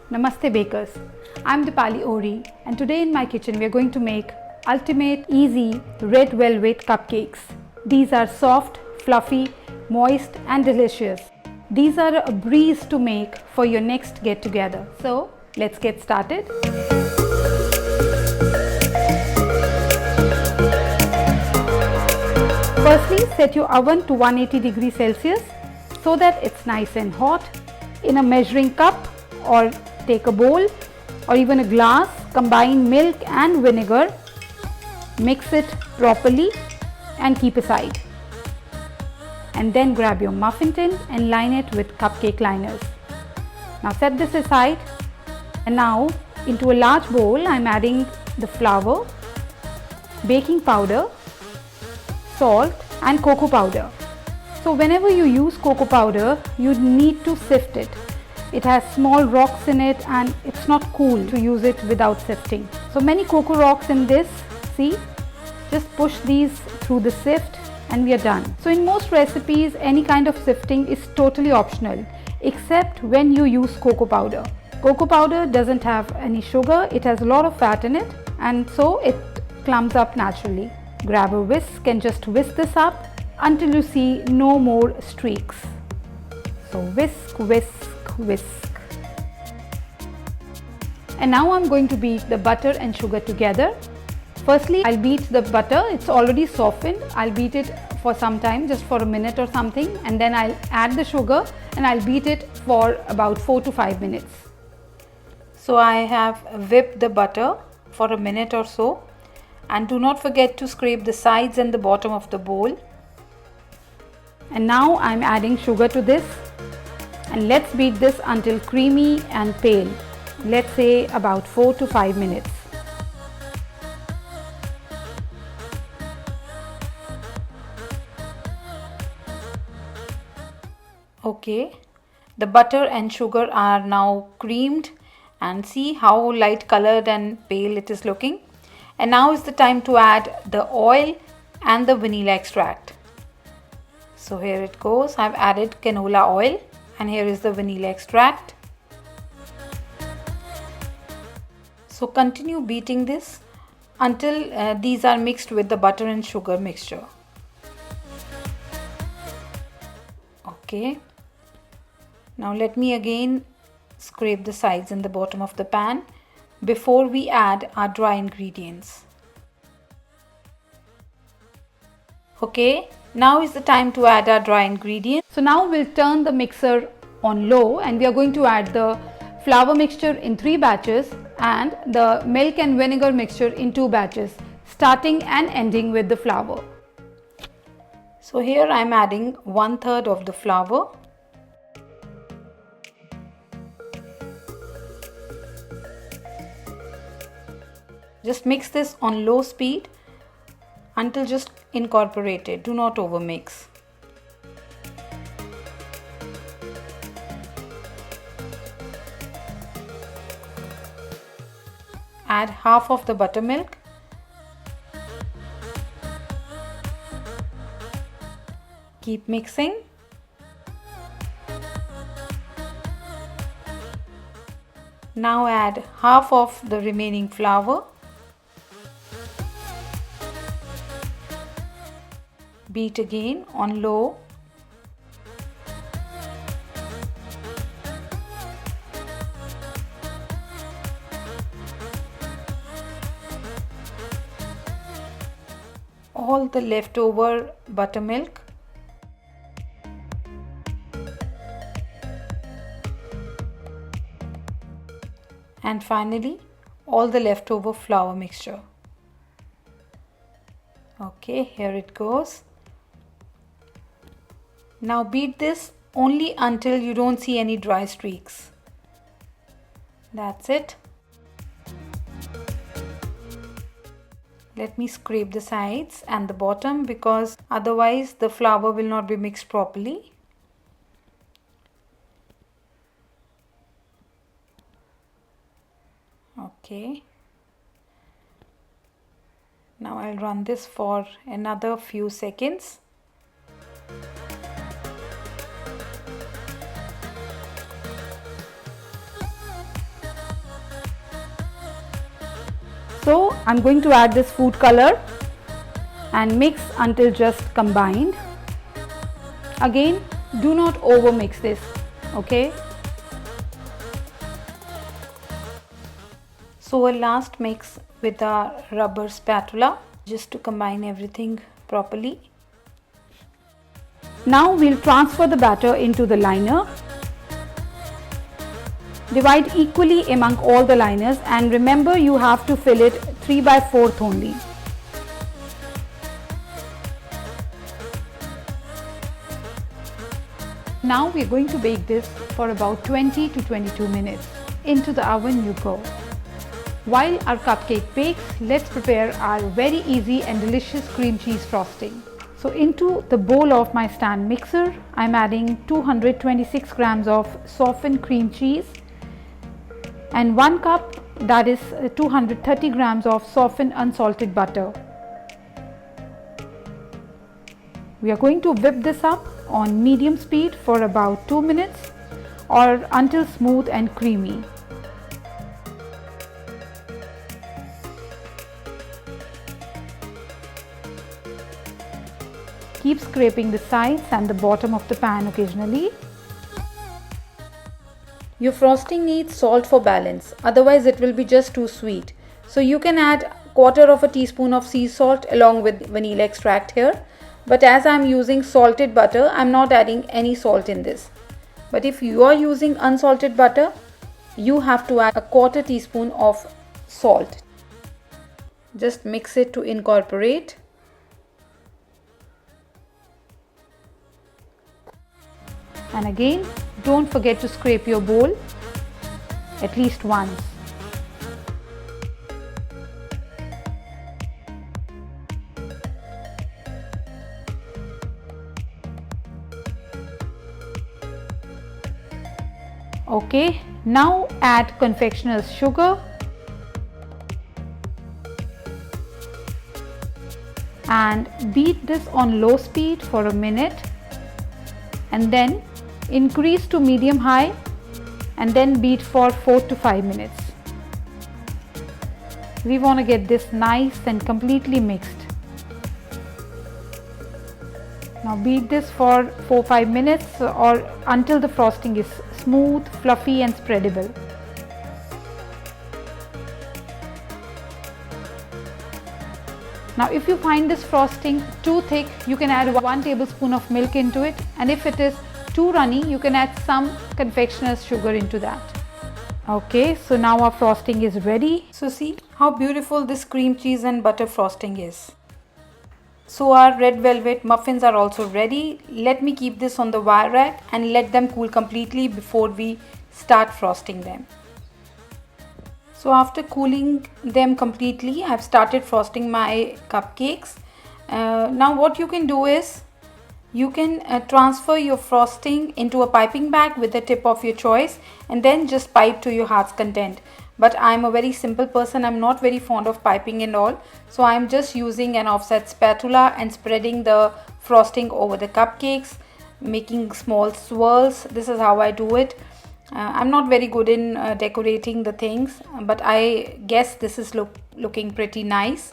Namaste bakers, I'm Deepali Ori and today in my kitchen we are going to make ultimate easy red velvet cupcakes. These are soft, fluffy, moist and delicious. These are a breeze to make for your next get together. So let's get started. Firstly, set your oven to 180 degrees Celsius so that it's nice and hot. In a measuring cup or take a bowl or even a glass, combine milk and vinegar, mix it properly and keep aside. And then grab your muffin tin and line it with cupcake liners. Now set this aside, and now into a large bowl I am adding the flour, baking powder, salt and cocoa powder. So whenever you use cocoa powder, you need to sift it. It has small rocks in it and it's not cool to use it without sifting. So many cocoa rocks in this, see? Just push these through the sift and we are done. So in most recipes, any kind of sifting is totally optional except when you use cocoa powder. Cocoa powder doesn't have any sugar, it has a lot of fat in it and so it clumps up naturally. Grab a whisk and just whisk this up until you see no more streaks. So whisk, whisk, whisk. And now I'm going to beat the butter and sugar together. Firstly, I'll beat the butter, it's already softened. I'll beat it for some time, just for a minute or something, and then I'll add the sugar and I'll beat it for about 4 to 5 minutes. So I have whipped the butter for a minute or so, and do not forget to scrape the sides and the bottom of the bowl. And now I'm adding sugar to this, and let's beat this until creamy and pale. Let's say about 4 to 5 minutes. Okay, the butter and sugar are now creamed and see how light colored and pale it is looking. And now is the time to add the oil and the vanilla extract. So here it goes. I've added canola oil and here is the vanilla extract. So continue beating this until these are mixed with the butter and sugar mixture. Okay. Now let me again scrape the sides and the bottom of the pan before we add our dry ingredients. Okay, now is the time to add our dry ingredients. So now we'll turn the mixer on low and we are going to add the flour mixture in 3 batches and the milk and vinegar mixture in 2 batches, starting and ending with the flour. So here I am adding 1/3 of the flour. Just mix this on low speed until just incorporated. Do not overmix. Add half of the buttermilk. Keep mixing. Now add half of the remaining flour. Beat again on low. All the leftover buttermilk. And finally all the leftover flour mixture. Okay, here it goes. Now beat this only until you don't see any dry streaks. That's it. Let me scrape the sides and the bottom because otherwise the flour will not be mixed properly. Okay. Now I'll run this for another few seconds. So I'm going to add this food color and mix until just combined. Again, do not over mix this, okay? So a last mix with our rubber spatula just to combine everything properly. Now we'll transfer the batter into the liner. Divide equally among all the liners, and remember you have to fill it 3/4 only. Now we're going to bake this for about 20 to 22 minutes. Into the oven you go. While our cupcake bakes, let's prepare our very easy and delicious cream cheese frosting. So into the bowl of my stand mixer, I'm adding 226 grams of softened cream cheese and 1 cup, that is 230 grams of softened unsalted butter. We are going to whip this up on medium speed for about 2 minutes or until smooth and creamy. Keep scraping the sides and the bottom of the pan occasionally. Your frosting needs salt for balance, otherwise it will be just too sweet. So you can add 1/4 teaspoon of sea salt along with vanilla extract here. But as I am using salted butter, I am not adding any salt in this. But if you are using unsalted butter, you have to add 1/4 teaspoon of salt. Just mix it to incorporate. And again, don't forget to scrape your bowl at least once. Okay, now add confectioners sugar and beat this on low speed for a minute, and then increase to medium high and then beat for 4 to 5 minutes. We want to get this nice and completely mixed. Now beat this for 4-5 minutes or until the frosting is smooth, fluffy and spreadable. Now if you find this frosting too thick, you can add 1 tablespoon of milk into it, and if it is too runny, you can add some confectioner's sugar into that. Okay, so now our frosting is ready. So see how beautiful this cream cheese and butter frosting is. So our red velvet muffins are also ready. Let me keep this on the wire rack and let them cool completely before we start frosting them. So after cooling them completely, I have started frosting my cupcakes. Now what you can do is, you can transfer your frosting into a piping bag with the tip of your choice and then just pipe to your heart's content. But I am a very simple person, I am not very fond of piping and all. So I am just using an offset spatula and spreading the frosting over the cupcakes, making small swirls. This is how I do it. I'm not very good in decorating the things, but I guess this is looking pretty nice.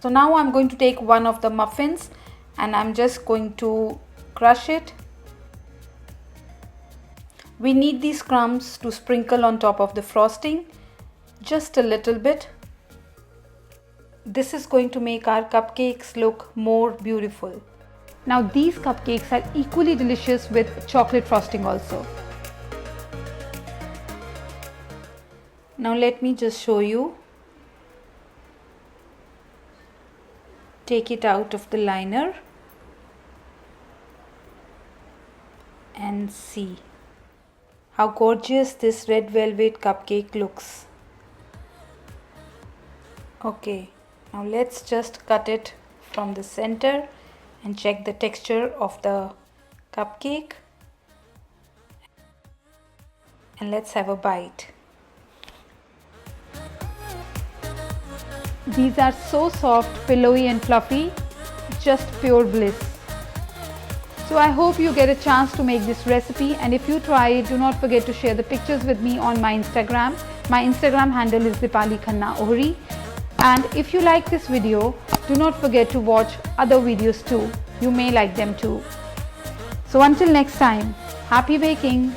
So now I'm going to take one of the muffins and I'm just going to crush it. We need these crumbs to sprinkle on top of the frosting, just a little bit. This is going to make our cupcakes look more beautiful. Now these cupcakes are equally delicious with chocolate frosting also. Now let me just show you. Take it out of the liner and see how gorgeous this red velvet cupcake looks. Okay, now let's just cut it from the center and check the texture of the cupcake, and let's have a bite. These are so soft, pillowy and fluffy, just pure bliss. So I hope you get a chance to make this recipe, and if you try it, do not forget to share the pictures with me on my Instagram. My Instagram handle is Deepali Ohri. And if you like this video, do not forget to watch other videos too. You may like them too. So until next time, happy baking!